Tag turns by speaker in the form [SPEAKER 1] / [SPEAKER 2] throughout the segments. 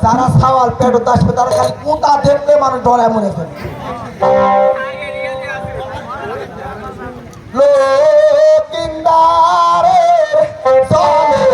[SPEAKER 1] যারা সওয়াল পেটত আসবে তারা খালি কুতা দেখলে মানুষ ডরায় মনে ফেলে লোকিন্দারে চলে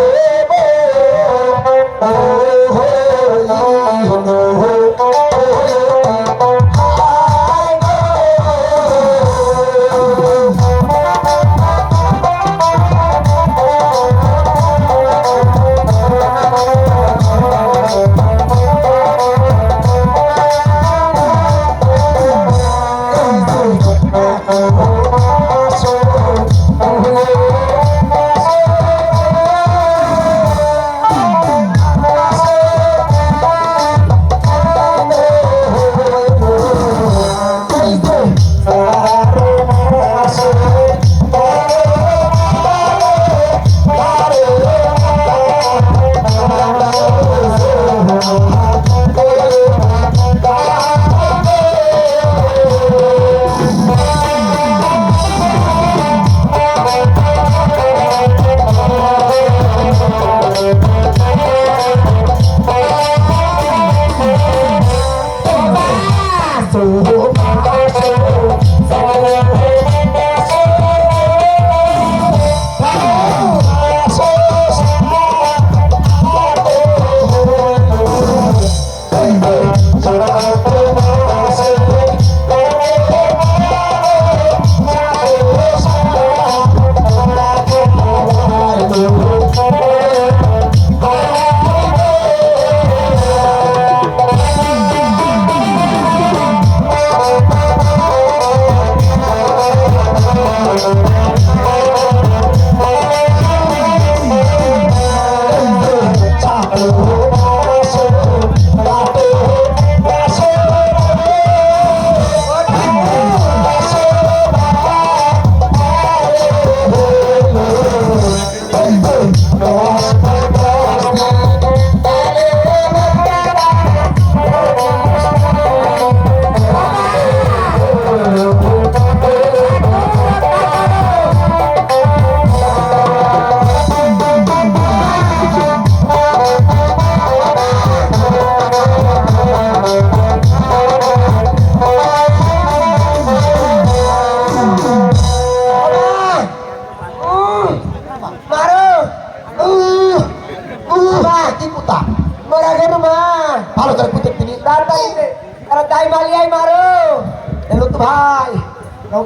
[SPEAKER 1] ভাই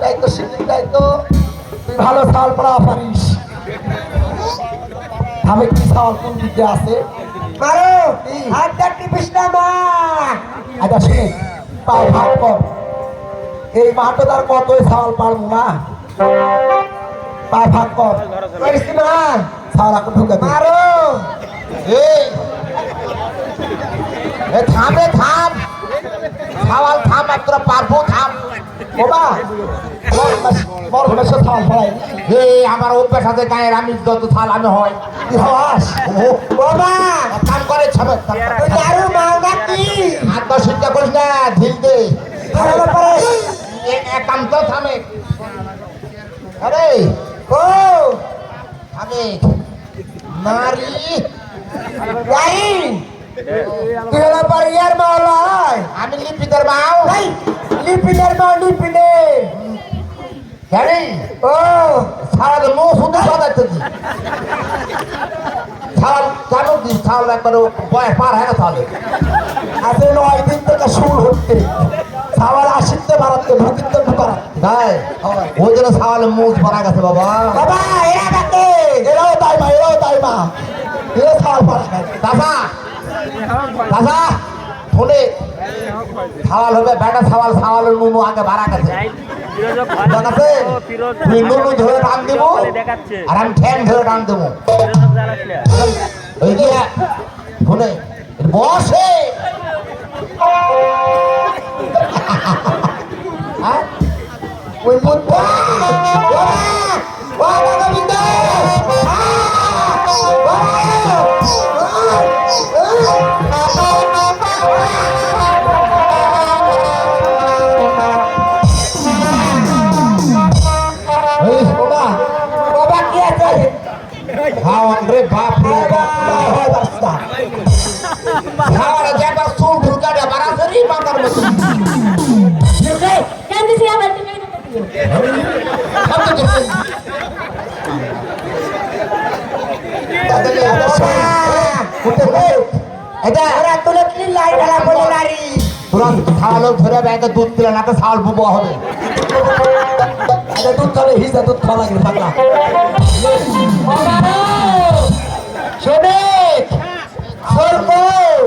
[SPEAKER 1] দায়িত্ব শিক্ষিত দায়িত্ব তুই ভালো চাল পড়া পারিস আমি কি চাল কোন দিকে আছে মারো হাতটা টিপিস না মা আচ্ছা শুনে পাও ভাগ কর এই মাঠে তার কত চাল পারবো না পা ভাগ কর পারিস না চাল এখন ঢুকে মারো এই থামে থাম চাওয়াল থাম মাত্র পারবো থাম বাবা মরঘমের সাথে থাল ফলাই হে আমার অভ্যাস আছে গায়ের আমি যত থাল আমি হয় কি হওয়াস বাবা কাম করে ছাবে দারু মাওনা কি আর তো চিন্তা করিস না ঢিল দে এক কাম তো থামে আরে ও থামে নারী গাই তুই হলো পারিয়ার মাওলাই আমি লিপিদের মাও লিপিনের মাও লিপিনে জানি ও সারা তো মুখ শুধু সাদাইতে দি সারা জানো দি সারা একবার বয়স পার হয় না তাহলে আজ 9 দিন থেকে শুরু হচ্ছে সাওয়াল আসিতে বাড়াতে ঢুকিতে ঢুকারা তাই ওই জন্য সাওয়ালের মুখ ভরা গেছে বাবা বাবা এরা কাকে এরাও তাই মা এরা সাওয়াল পারা গেছে দাদা দাদা ফোনে সাওয়াল হবে বেটা সাওয়াল সাওয়ালের নুনু আগে ভাড়া গেছে দেখাচ্ছে তুই নুনু ধরে টান দেবো আর আমি ঠ্যাং ধরে টান দেবো ওই গিয়া শুনে বসে ওই মুদ্রা রে বাপ রে খাওয়ার জায়গা চুল ঢুকাড়ে বারাসরি বাঁধার মতো খাওয়ালো ধরে ব্যাগে দুধ দিলে না তো ছাল বুবো হবে দুধ খাবে হিসা দুধ খাওয়া লাগে পাগলা শোনে